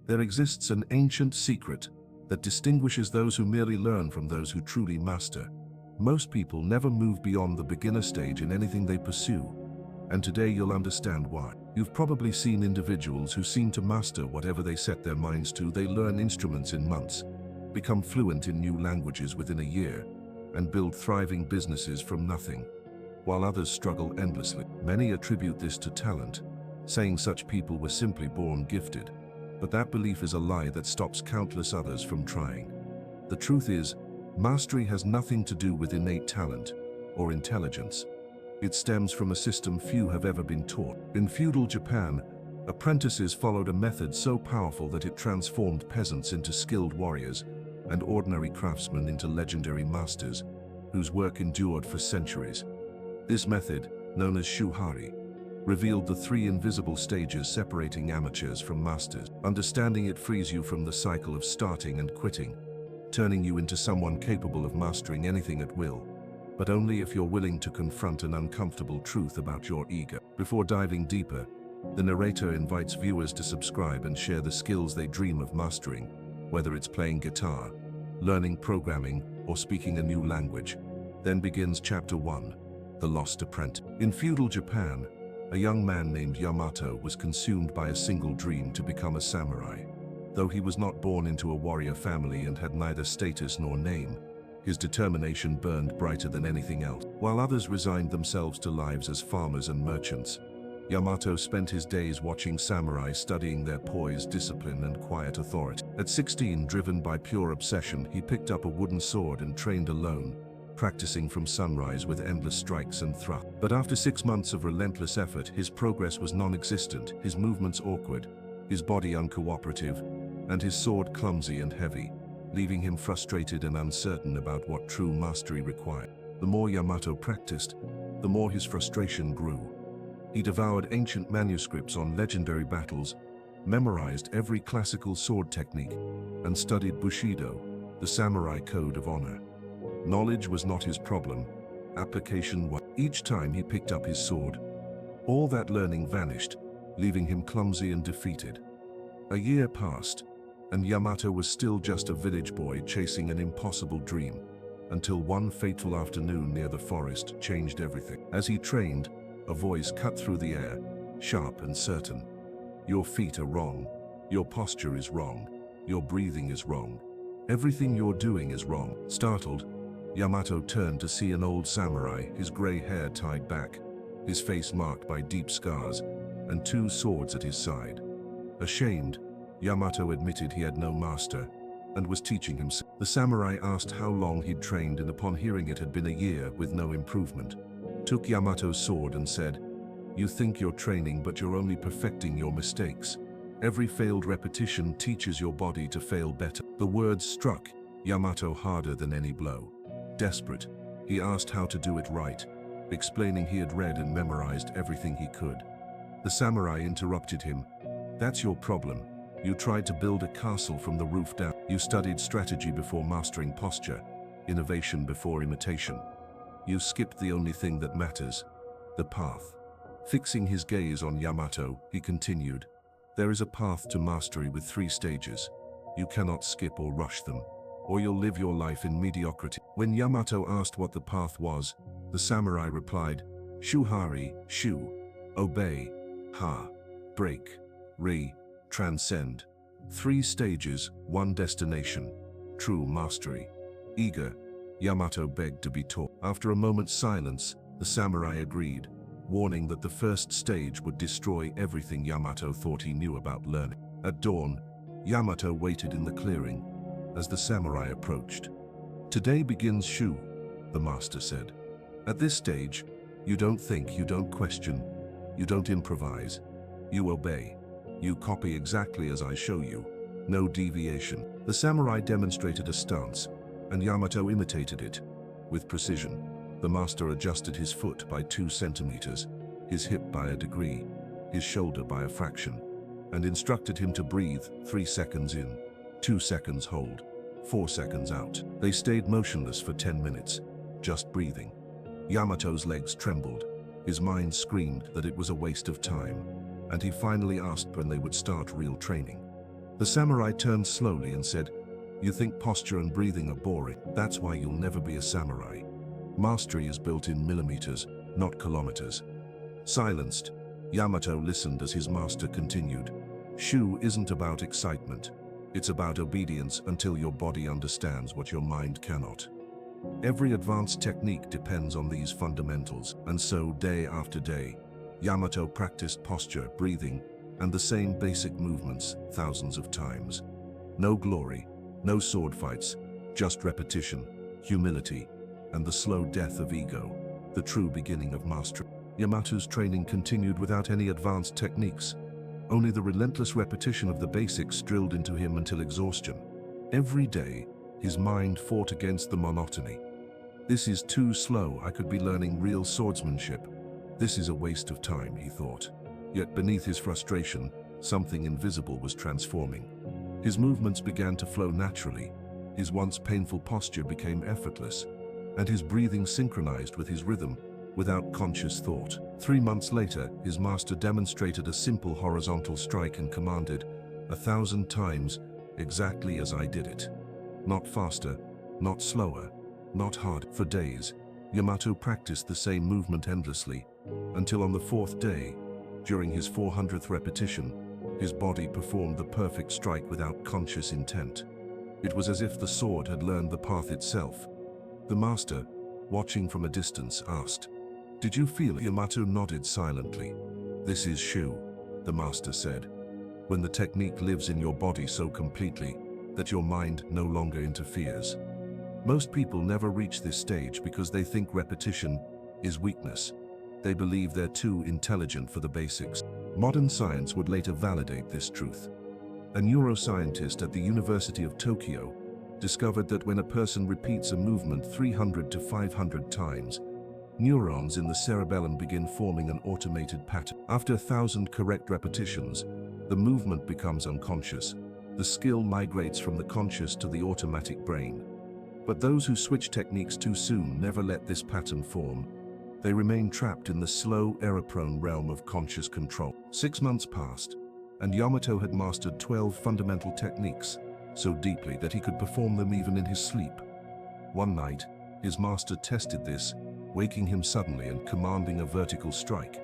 There exists an ancient secret that distinguishes those who merely learn from those who truly master. Most people never move beyond the beginner stage in anything they pursue, and today you'll understand why. You've probably seen individuals who seem to master whatever they set their minds to. They learn instruments in months, become fluent in new languages within a year, and build thriving businesses from nothing, while others struggle endlessly. Many attribute this to talent, saying such people were simply born gifted. But that belief is a lie that stops countless others from trying. The truth is, mastery has nothing to do with innate talent or intelligence. It stems from a system few have ever been taught. In feudal Japan, apprentices followed a method so powerful that it transformed peasants into skilled warriors and ordinary craftsmen into legendary masters, whose work endured for centuries. This method, known as Shuhari, revealed the three invisible stages separating amateurs from masters. Understanding it frees you from the cycle of starting and quitting, turning you into someone capable of mastering anything at will, but only if you're willing to confront an uncomfortable truth about your ego. Before diving deeper, the narrator invites viewers to subscribe and share the skills they dream of mastering, whether it's playing guitar, learning programming, or speaking a new language. Then begins Chapter 1, The Lost Apprentice. In feudal Japan, a young man named Yamato was consumed by a single dream to become a samurai. Though he was not born into a warrior family and had neither status nor name, his determination burned brighter than anything else. While others resigned themselves to lives as farmers and merchants, Yamato spent his days watching samurai, studying their poise, discipline, and quiet authority. At 16, driven by pure obsession, he picked up a wooden sword and trained alone, practicing from sunrise with endless strikes and thrusts. But after 6 months of relentless effort, his progress was non-existent, his movements awkward, his body uncooperative, and his sword clumsy and heavy, leaving him frustrated and uncertain about what true mastery required. The more Yamato practiced, the more his frustration grew. He devoured ancient manuscripts on legendary battles, memorized every classical sword technique, and studied Bushido, the samurai code of honor. Knowledge was not his problem, application was. Each time he picked up his sword, all that learning vanished, leaving him clumsy and defeated. A year passed, and Yamato was still just a village boy chasing an impossible dream, until one fateful afternoon near the forest changed everything. As he trained, a voice cut through the air, sharp and certain. Your feet are wrong. Your posture is wrong. Your breathing is wrong. Everything you're doing is wrong. Startled, Yamato turned to see an old samurai, his gray hair tied back, his face marked by deep scars, and 2 swords at his side. Ashamed, Yamato admitted he had no master and was teaching himself. The samurai asked how long he'd trained, and upon hearing it had been a year with no improvement, took Yamato's sword and said, "You think you're training, but you're only perfecting your mistakes. Every failed repetition teaches your body to fail better." The words struck Yamato harder than any blow. Desperate, he asked how to do it right, explaining he had read and memorized everything he could. The samurai interrupted him. "That's your problem. You tried to build a castle from the roof down. You studied strategy before mastering posture, innovation before imitation. You skipped the only thing that matters, the path." Fixing his gaze on Yamato, he continued, "There is a path to mastery with 3 stages. You cannot skip or rush them, or you'll live your life in mediocrity." When Yamato asked what the path was, the samurai replied, "Shuhari, Shu, obey, Ha, break, Ri, transcend. 3 stages, 1 destination, true mastery." Eager, Yamato begged to be taught. After a moment's silence, the samurai agreed, warning that the first stage would destroy everything Yamato thought he knew about learning. At dawn, Yamato waited in the clearing as the samurai approached. "Today begins Shu," the master said. "At this stage, you don't think, you don't question, you don't improvise. You obey. You copy exactly as I show you. No deviation." The samurai demonstrated a stance, and Yamato imitated it. With precision, the master adjusted his foot by 2 centimeters, his hip by a degree, his shoulder by a fraction, and instructed him to breathe 3 seconds in, 2 seconds hold, 4 seconds out. They stayed motionless for 10 minutes, just breathing. Yamato's legs trembled. His mind screamed that it was a waste of time, and he finally asked when they would start real training. The samurai turned slowly and said, "You think posture and breathing are boring. That's why you'll never be a samurai. Mastery is built in millimeters, not kilometers." Silenced, Yamato listened as his master continued. Shu isn't about excitement. It's about obedience until your body understands what your mind cannot. Every advanced technique depends on these fundamentals, and so day after day, Yamato practiced posture, breathing, and the same basic movements thousands of times. No glory, no sword fights, just repetition, humility, and the slow death of ego, the true beginning of mastery. Yamato's training continued without any advanced techniques. Only the relentless repetition of the basics drilled into him until exhaustion. Every day, his mind fought against the monotony. This is too slow. I could be learning real swordsmanship. This is a waste of time, he thought. Yet beneath his frustration, something invisible was transforming. His movements began to flow naturally. His once painful posture became effortless, and his breathing synchronized with his rhythm without conscious thought. 3 months later, his master demonstrated a simple horizontal strike and commanded, "1,000 times, exactly as I did it." Not faster, not slower, not harder. For days, Yamato practiced the same movement endlessly, until on the 4th day, during his 400th repetition, his body performed the perfect strike without conscious intent. It was as if the sword had learned the path itself. The master, watching from a distance, asked, "Did you feel it?" Yamato nodded silently. "This is Shu," the master said. "When the technique lives in your body so completely that your mind no longer interferes." Most people never reach this stage because they think repetition is weakness. They believe they're too intelligent for the basics. Modern science would later validate this truth. A neuroscientist at the University of Tokyo discovered that when a person repeats a movement 300 to 500 times, neurons in the cerebellum begin forming an automated pattern. After 1,000 correct repetitions, the movement becomes unconscious. The skill migrates from the conscious to the automatic brain. But those who switch techniques too soon never let this pattern form. They remain trapped in the slow, error-prone realm of conscious control. 6 months passed, and Yamato had mastered 12 fundamental techniques so deeply that he could perform them even in his sleep. One night, his master tested this, waking him suddenly and commanding a vertical strike.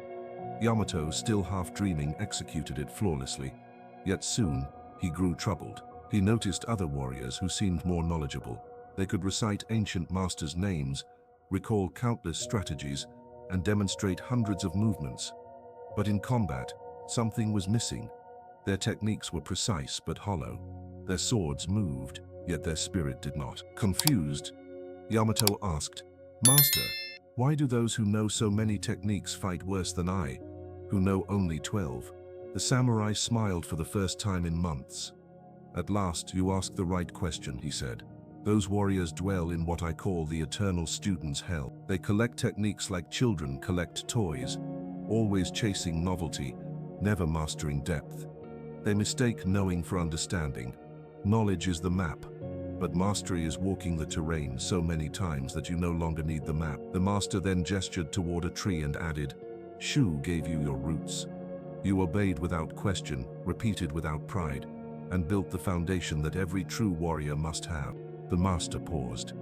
Yamato, still half dreaming, executed it flawlessly. Yet soon, he grew troubled. He noticed other warriors who seemed more knowledgeable. They could recite ancient masters' names, recall countless strategies, and demonstrate hundreds of movements. But in combat, something was missing. Their techniques were precise but hollow. Their swords moved, yet their spirit did not. Confused, Yamato asked, "Master, why do those who know so many techniques fight worse than I, who know only 12? The samurai smiled for the first time in months. "At last, you ask the right question," he said. "Those warriors dwell in what I call the eternal student's hell. They collect techniques like children collect toys, always chasing novelty, never mastering depth. They mistake knowing for understanding. Knowledge is the map, but mastery is walking the terrain so many times that you no longer need the map." The master then gestured toward a tree and added, "Shu gave you your roots. You obeyed without question, repeated without pride, and built the foundation that every true warrior must have." The master paused,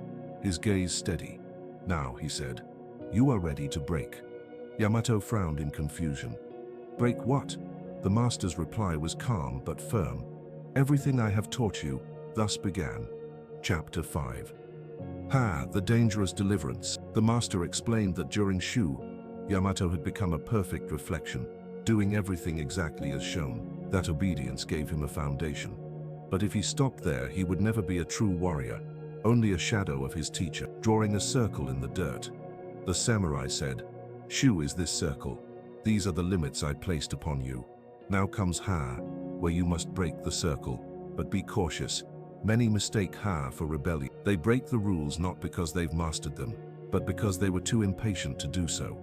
his gaze steady. "Now," he said, "you are ready to break." Yamato frowned in confusion. "Break what?" The master's reply was calm but firm. "Everything I have taught you." Thus began Chapter 5. The dangerous deliverance. The master explained that during Shu, Yamato had become a perfect reflection, doing everything exactly as shown. That obedience gave him a foundation. But if he stopped there, he would never be a true warrior, only a shadow of his teacher. Drawing a circle in the dirt, the samurai said, "Shu is this circle. These are the limits I placed upon you. Now comes where you must break the circle, but be cautious. Many mistake for rebellion. They break the rules not because they've mastered them, but because they were too impatient to do so.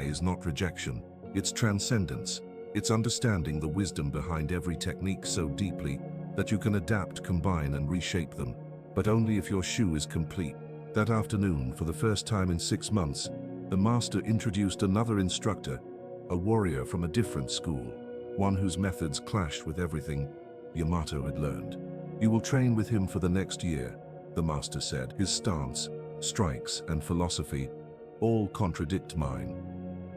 Is not rejection, it's transcendence. It's understanding the wisdom behind every technique so deeply that you can adapt, combine, and reshape them, but only if your Shu is complete." That afternoon, for the first time in 6 months, the master introduced another instructor, a warrior from a different school, one whose methods clashed with everything Yamato had learned. You will train with him for the next year, the master said. His stance, strikes, and philosophy all contradict mine.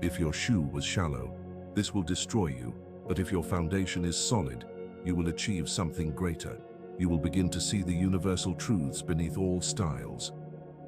If your shoe was shallow, this will destroy you, but if your foundation is solid, you will achieve something greater. You will begin to see the universal truths beneath all styles.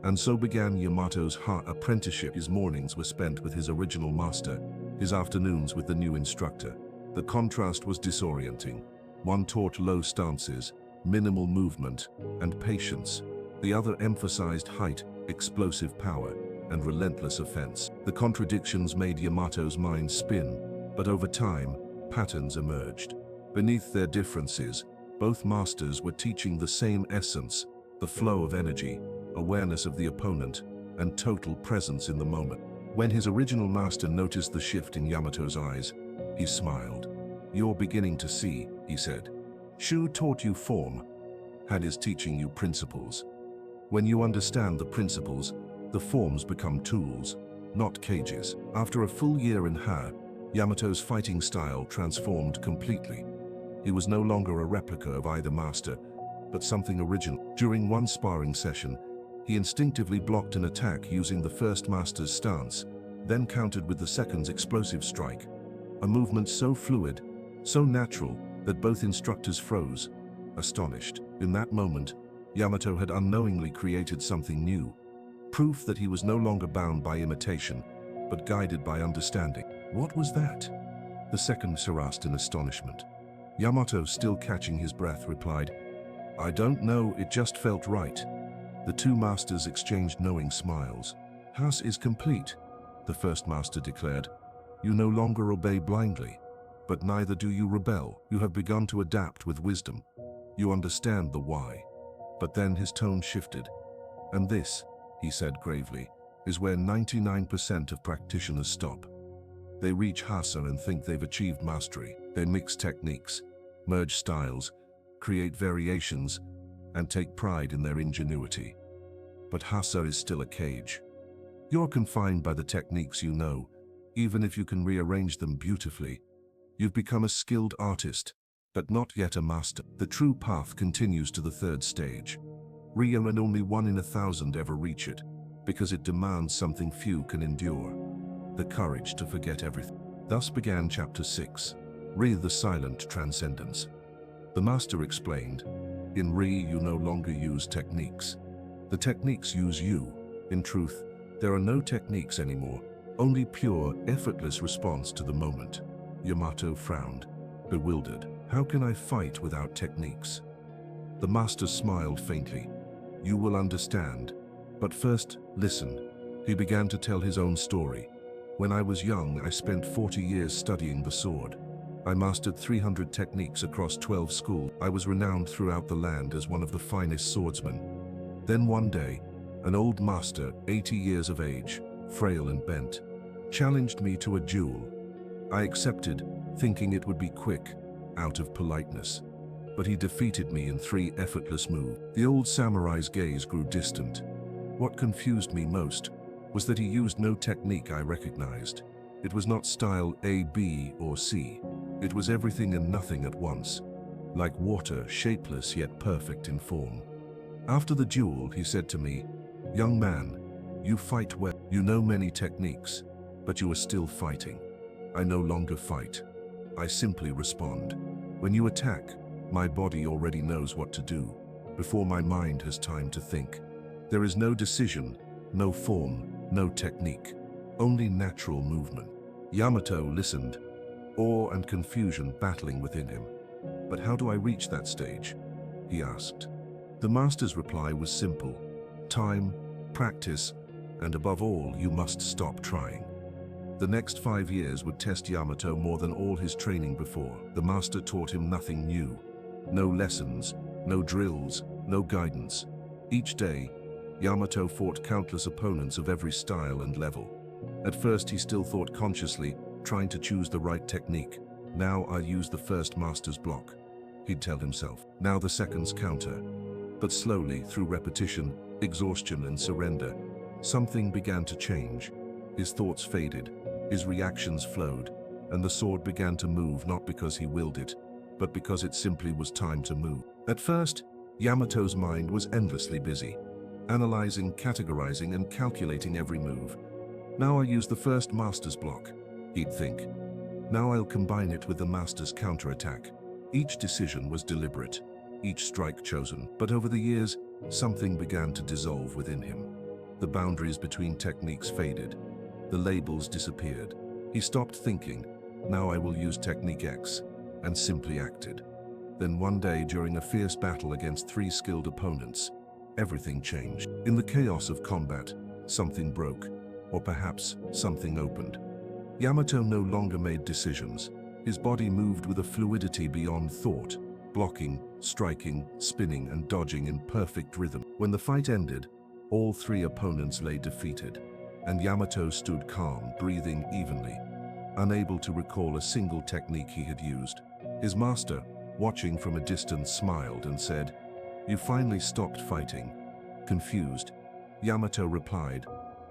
And so began Yamato's apprenticeship. His mornings were spent with his original master, his afternoons with the new instructor. The contrast was disorienting. One taught low stances, minimal movement, and patience. The other emphasized height, explosive power, and relentless offense. The contradictions made Yamato's mind spin, but over time, patterns emerged. Beneath their differences, both masters were teaching the same essence, the flow of energy, awareness of the opponent, and total presence in the moment. When his original master noticed the shift in Yamato's eyes, he smiled. "You're beginning to see," he said. "Shu taught you form, Han is teaching you principles. When you understand the principles, the forms become tools, not cages." After a full year in Ha, Yamato's fighting style transformed completely. He was no longer a replica of either master, but something original. During one sparring session, he instinctively blocked an attack using the first master's stance, then countered with the second's explosive strike. A movement so fluid, so natural, that both instructors froze, astonished. In that moment, Yamato had unknowingly created something new. Proof that he was no longer bound by imitation, but guided by understanding. "What was that?" the second asked in astonishment. Yamato, still catching his breath, replied, "I don't know, it just felt right." The two masters exchanged knowing smiles. "House is complete," the first master declared. "You no longer obey blindly, but neither do you rebel. You have begun to adapt with wisdom. You understand the why." But then his tone shifted. "And this," he said gravely, "is where 99% of practitioners stop. They reach Hasa and think they've achieved mastery. They mix techniques, merge styles, create variations, and take pride in their ingenuity. But Hasa is still a cage. You're confined by the techniques you know, even if you can rearrange them beautifully. You've become a skilled artist, but not yet a master. The true path continues to the third stage. Rio, and only 1 in 1,000 ever reach it, because it demands something few can endure: the courage to forget everything. Thus began Chapter 6, Ri, the Silent Transcendence. The master explained, "In Ri, you no longer use techniques. The techniques use you. In truth, there are no techniques anymore, only pure, effortless response to the moment." Yamato frowned, bewildered. "How can I fight without techniques?" The master smiled faintly. "You will understand. But first, listen." He began to tell his own story. "When I was young, I spent 40 years studying the sword. I mastered 300 techniques across 12 schools. I was renowned throughout the land as one of the finest swordsmen. Then one day, an old master, 80 years of age, frail and bent, challenged me to a duel. I accepted, thinking it would be quick, out of politeness. But he defeated me in 3 effortless moves." The old samurai's gaze grew distant. What confused me most was that he used no technique I recognized. It was not style A, B, or C. It was everything and nothing at once, like water, shapeless yet perfect in form. After the duel, he said to me, "Young man, you fight well. You know many techniques, but you are still fighting. I no longer fight. I simply respond. When you attack, my body already knows what to do, before my mind has time to think. There is no decision, no form, no technique, only natural movement." Yamato listened, awe and confusion battling within him. "But how do I reach that stage?" he asked. The master's reply was simple: time, practice, and above all, you must stop trying. The next 5 years would test Yamato more than all his training before. The master taught him nothing new. No lessons, no drills, no guidance. Each day, Yamato fought countless opponents of every style and level. At first, he still thought consciously, trying to choose the right technique. "Now I'll use the first master's block," he'd tell himself. "Now the second's counter." But slowly, through repetition, exhaustion, and surrender, something began to change. His thoughts faded, his reactions flowed, and the sword began to move not because he willed it, but because it simply was time to move. At first, Yamato's mind was endlessly busy, analyzing, categorizing, and calculating every move. Now I use the first master's block, he'd think. Now I'll combine it with the master's counterattack. Each decision was deliberate, each strike chosen, but over the years, something began to dissolve within him. The boundaries between techniques faded. The labels disappeared. He stopped thinking, now I will use technique X, and simply acted. Then one day, during a fierce battle against 3 skilled opponents, everything changed. In the chaos of combat, something broke, or perhaps something opened. Yamato no longer made decisions. His body moved with a fluidity beyond thought, blocking, striking, spinning, and dodging in perfect rhythm. When the fight ended, all 3 opponents lay defeated, and Yamato stood calm, breathing evenly, unable to recall a single technique he had used. His master, watching from a distance, smiled and said, "You finally stopped fighting." Confused, Yamato replied,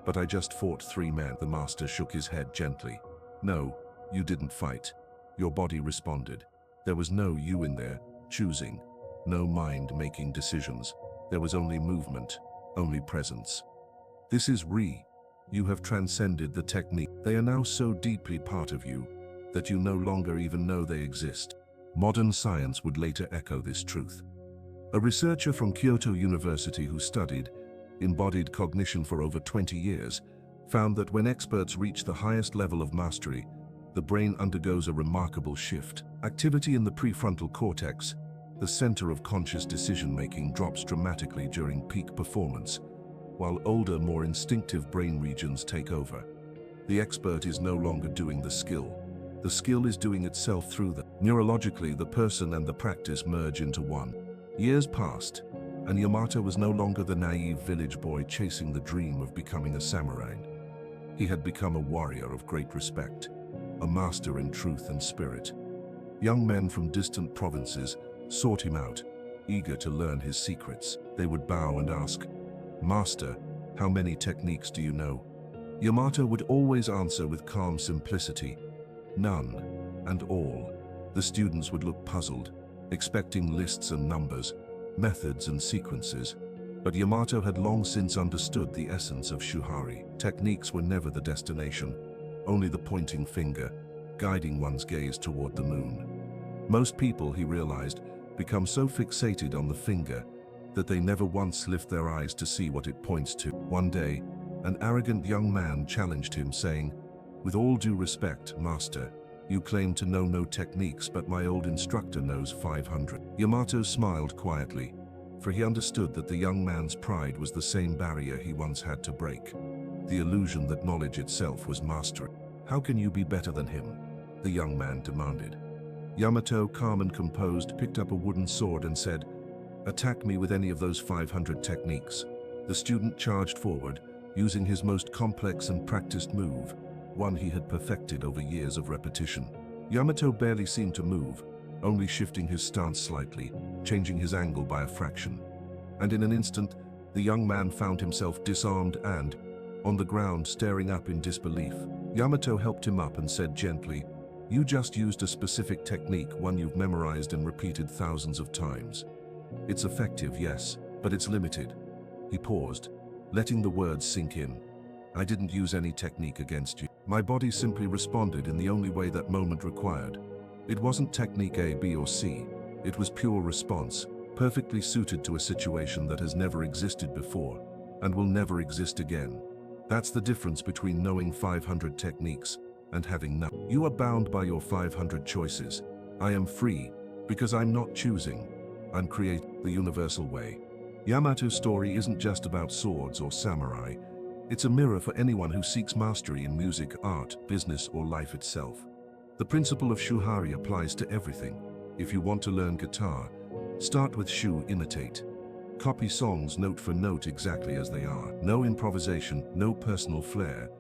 "But I just fought 3 men." The master shook his head gently. "No, you didn't fight. Your body responded. There was no you in there, choosing. No mind making decisions. There was only movement, only presence. This is Re. You have transcended the technique. They are now so deeply part of you that you no longer even know they exist." Modern science would later echo this truth. A researcher from Kyoto University who studied embodied cognition for over 20 years found that when experts reach the highest level of mastery, the brain undergoes a remarkable shift. Activity in the prefrontal cortex, the center of conscious decision-making, drops dramatically during peak performance, while older, more instinctive brain regions take over. The expert is no longer doing the skill. The skill is doing itself through them. Neurologically, the person and the practice merge into one. Years passed, and Yamato was no longer the naive village boy chasing the dream of becoming a samurai. He had become a warrior of great respect, a master in truth and spirit. Young men from distant provinces sought him out, eager to learn his secrets. They would bow and ask, "Master, how many techniques do you know?" Yamato would always answer with calm simplicity, "None," and all. The students would look puzzled, expecting lists and numbers, methods and sequences. But Yamato had long since understood the essence of Shuhari. Techniques were never the destination, only the pointing finger, guiding one's gaze toward the moon. Most people, he realized, become so fixated on the finger that they never once lift their eyes to see what it points to. One day, an arrogant young man challenged him, saying, "With all due respect, master, you claim to know no techniques, but my old instructor knows 500. Yamato smiled quietly, for he understood that the young man's pride was the same barrier he once had to break, the illusion that knowledge itself was mastery. "How can you be better than him?" the young man demanded. Yamato, calm and composed, picked up a wooden sword and said, "Attack me with any of those 500 techniques." The student charged forward, using his most complex and practiced move, one he had perfected over years of repetition. Yamato barely seemed to move, only shifting his stance slightly, changing his angle by a fraction. And in an instant, the young man found himself disarmed and, on the ground, staring up in disbelief. Yamato helped him up and said gently, "You just used a specific technique, one you've memorized and repeated thousands of times. It's effective, yes, but it's limited." He paused, letting the words sink in. "I didn't use any technique against you. My body simply responded in the only way that moment required. It wasn't technique A, B, or C. It was pure response, perfectly suited to a situation that has never existed before and will never exist again. That's the difference between knowing 500 techniques and having none. You are bound by your 500 choices. I am free because I'm not choosing. I'm creating the universal way." Yamato's story isn't just about swords or samurai. It's a mirror for anyone who seeks mastery in music, art, business, or life itself. The principle of Shuhari applies to everything. If you want to learn guitar, start with Shu, imitate. Copy songs note for note exactly as they are. No improvisation, no personal flair,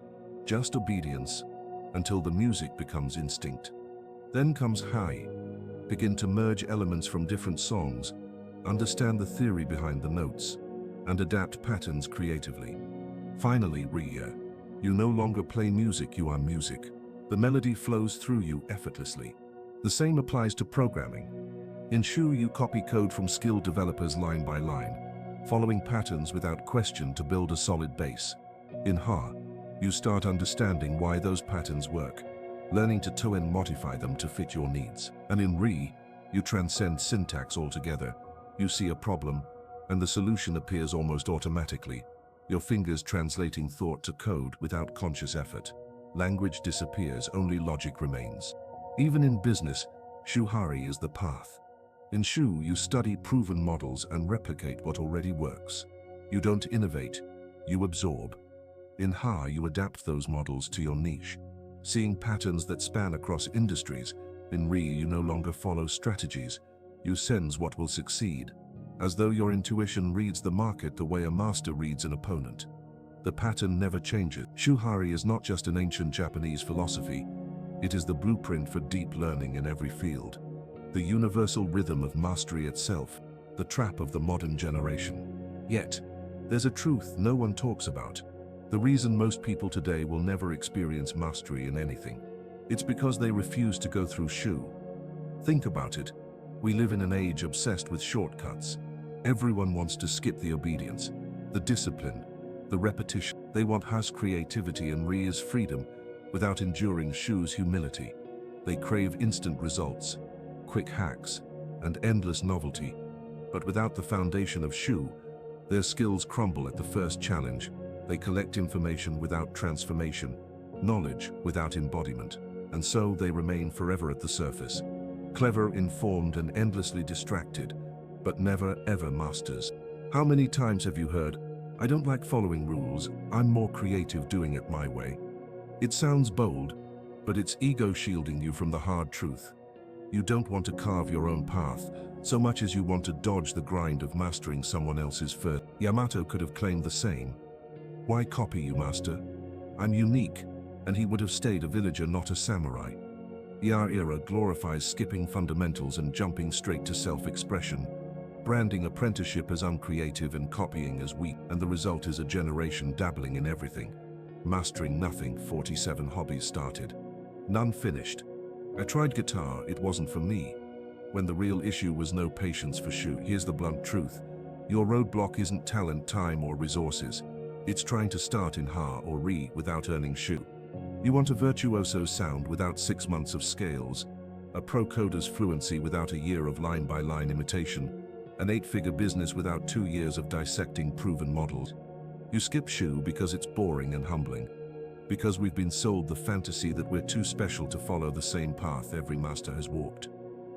just obedience until the music becomes instinct. Then comes Hai. Begin to merge elements from different songs, understand the theory behind the notes, and adapt patterns creatively. Finally, Riya. You no longer play music, you are music. The melody flows through you effortlessly. The same applies to programming. In Shu, you copy code from skilled developers line by line, following patterns without question to build a solid base. In Ha, you start understanding why those patterns work, learning to toe and modify them to fit your needs. And in Re, you transcend syntax altogether. You see a problem, and the solution appears almost automatically, your fingers translating thought to code without conscious effort. Language disappears, only logic remains. Even in business, Shuhari is the path. In Shu, you study proven models and replicate what already works. You don't innovate, you absorb. In Ha, you adapt those models to your niche, seeing patterns that span across industries. In Re, you no longer follow strategies, you sense what will succeed, as though your intuition reads the market the way a master reads an opponent. The pattern never changes. Shuhari is not just an ancient Japanese philosophy, it is the blueprint for deep learning in every field. The universal rhythm of mastery itself, the trap of the modern generation. Yet, there's a truth no one talks about. The reason most people today will never experience mastery in anything, it's because they refuse to go through Shu. Think about it. We live in an age obsessed with shortcuts. Everyone wants to skip the obedience, the discipline, the repetition. They want Ha's creativity and Ri's freedom without enduring Shu's humility. They crave instant results, quick hacks, and endless novelty. But without the foundation of Shu, their skills crumble at the first challenge. They collect information without transformation, knowledge without embodiment, and so they remain forever at the surface. Clever, informed, and endlessly distracted, but never ever masters. How many times have you heard, "I don't like following rules, I'm more creative doing it my way"? It sounds bold, but it's ego shielding you from the hard truth. You don't want to carve your own path, so much as you want to dodge the grind of mastering someone else's first. Yamato could have claimed the same. "Why copy you, master? I'm unique," and he would have stayed a villager, not a samurai. Our era glorifies skipping fundamentals and jumping straight to self-expression, branding apprenticeship as uncreative and copying as weak, and the result is a generation dabbling in everything. Mastering nothing, 47 hobbies started. None finished. I tried guitar, it wasn't for me. When the real issue was no patience for Shu. Here's the blunt truth. Your roadblock isn't talent, time, or resources. It's trying to start in Ha or Re without earning Shu. You want a virtuoso sound without 6 months of scales, a pro coder's fluency without a year of line-by-line imitation, an 8-figure business without 2 years of dissecting proven models. You skip Shu because it's boring and humbling, because we've been sold the fantasy that we're too special to follow the same path every master has walked.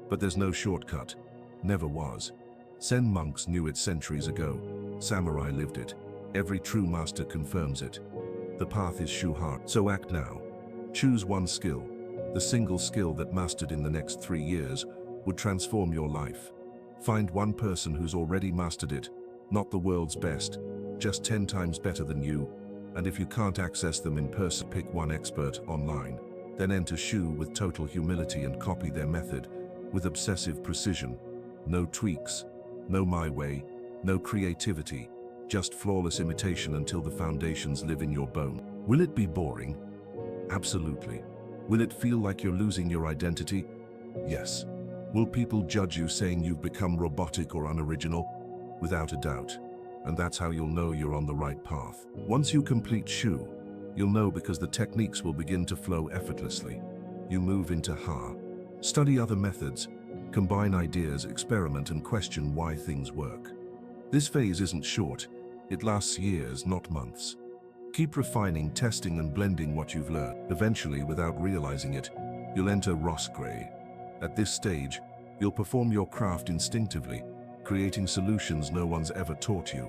But there's no shortcut, never was. Zen monks knew it centuries ago, samurai lived it. Every true master confirms it. The path is Shuhari. So act now. Choose one skill, the single skill that mastered in the next 3 years would transform your life. Find one person who's already mastered it, not the world's best, just 10 times better than you, and if you can't access them in person, pick one expert online. Then enter Shu with total humility and copy their method with obsessive precision. No tweaks, no my way, no creativity. Just flawless imitation until the foundations live in your bone. Will it be boring? Absolutely. Will it feel like you're losing your identity? Yes. Will people judge you saying you've become robotic or unoriginal? Without a doubt. And that's how you'll know you're on the right path. Once you complete Shu, you'll know because the techniques will begin to flow effortlessly. You move into Ha. Study other methods, combine ideas, experiment, and question why things work. This phase isn't short. It lasts years, not months. Keep refining, testing, and blending what you've learned. Eventually, without realizing it, you'll enter Rosgray. At this stage, you'll perform your craft instinctively, creating solutions no one's ever taught you,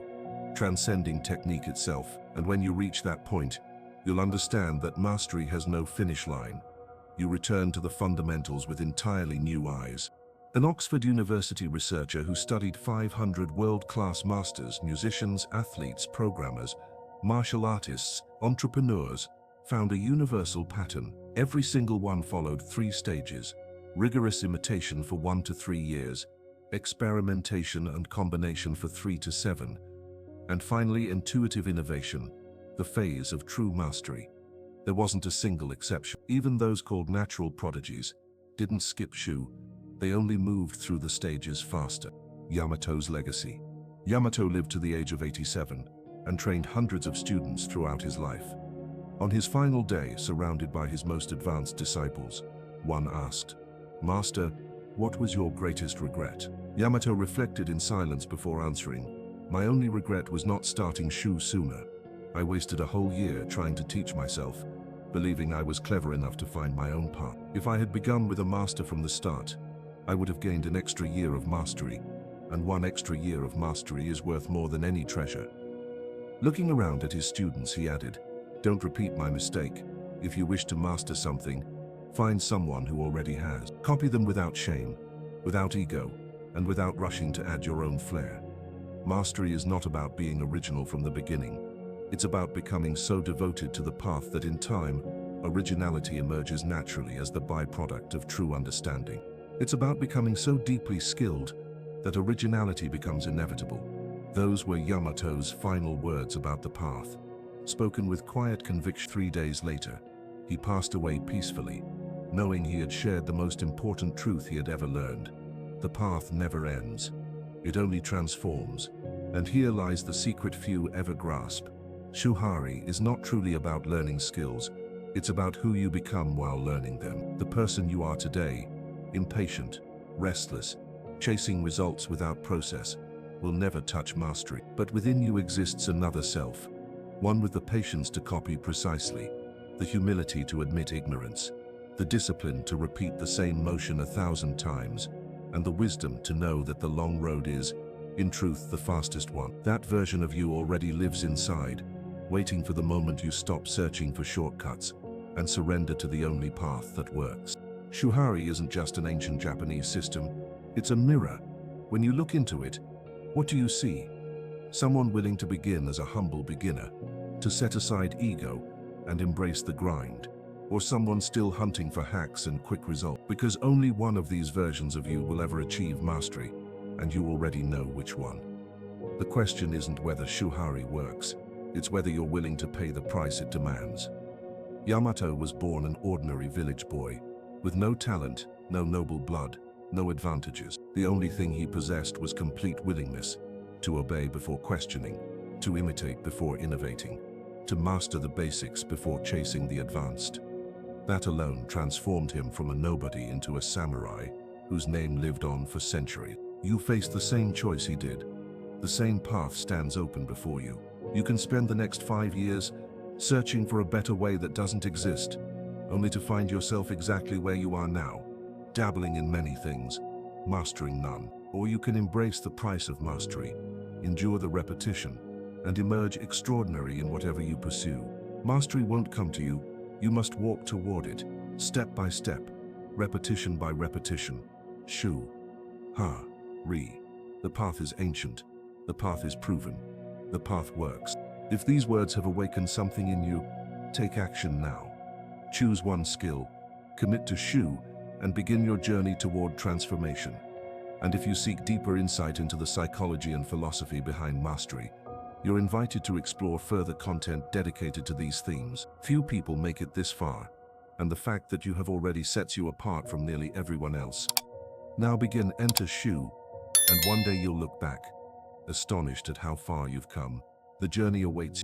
transcending technique itself. And when you reach that point, you'll understand that mastery has no finish line. You return to the fundamentals with entirely new eyes. An Oxford University researcher who studied 500 world-class masters, musicians, athletes, programmers, martial artists, entrepreneurs, found a universal pattern. Every single one followed 3 stages: rigorous imitation for 1 to 3 years, experimentation and combination for 3 to 7, and finally intuitive innovation, the phase of true mastery. There wasn't a single exception. Even those called natural prodigies, didn't skip Shu, they only moved through the stages faster. Yamato's legacy. Yamato lived to the age of 87 and trained hundreds of students throughout his life. On his final day, surrounded by his most advanced disciples, one asked, "Master, what was your greatest regret?" Yamato reflected in silence before answering, "My only regret was not starting Shu sooner. I wasted a whole year trying to teach myself, believing I was clever enough to find my own path. If I had begun with a master from the start, I would have gained an extra year of mastery, and one extra year of mastery is worth more than any treasure." Looking around at his students, he added, "Don't repeat my mistake. If you wish to master something, find someone who already has. Copy them without shame, without ego, and without rushing to add your own flair. Mastery is not about being original from the beginning. It's about becoming so devoted to the path that in time, originality emerges naturally as the byproduct of true understanding. It's about becoming so deeply skilled that originality becomes inevitable." Those were Yamato's final words about the path, spoken with quiet conviction. 3 days later, he passed away peacefully, knowing he had shared the most important truth he had ever learned. The path never ends. It only transforms. And here lies the secret few ever grasp. Shuhari is not truly about learning skills. It's about who you become while learning them. The person you are today, impatient, restless, chasing results without process, will never touch mastery. But within you exists another self, one with the patience to copy precisely, the humility to admit ignorance, the discipline to repeat the same motion 1,000 times, and the wisdom to know that the long road is, in truth, the fastest one. That version of you already lives inside, waiting for the moment you stop searching for shortcuts and surrender to the only path that works. Shuhari isn't just an ancient Japanese system, it's a mirror. When you look into it, what do you see? Someone willing to begin as a humble beginner, to set aside ego and embrace the grind, or someone still hunting for hacks and quick results? Because only one of these versions of you will ever achieve mastery, and you already know which one. The question isn't whether Shuhari works, it's whether you're willing to pay the price it demands. Yamato was born an ordinary village boy, with no talent, no noble blood, no advantages. The only thing he possessed was complete willingness to obey before questioning, to imitate before innovating, to master the basics before chasing the advanced. That alone transformed him from a nobody into a samurai whose name lived on for centuries. You face the same choice he did. The same path stands open before you. You can spend the next 5 years searching for a better way that doesn't exist, only to find yourself exactly where you are now, dabbling in many things, mastering none. Or you can embrace the price of mastery, endure the repetition, and emerge extraordinary in whatever you pursue. Mastery won't come to you, you must walk toward it, step by step, repetition by repetition. Shu-ha-ri. The path is ancient, the path is proven, the path works. If these words have awakened something in you, take action now. Choose one skill, commit to Shu, and begin your journey toward transformation. And if you seek deeper insight into the psychology and philosophy behind mastery, you're invited to explore further content dedicated to these themes. Few people make it this far, and the fact that you have already sets you apart from nearly everyone else. Now enter Shu, and one day you'll look back, astonished at how far you've come. The journey awaits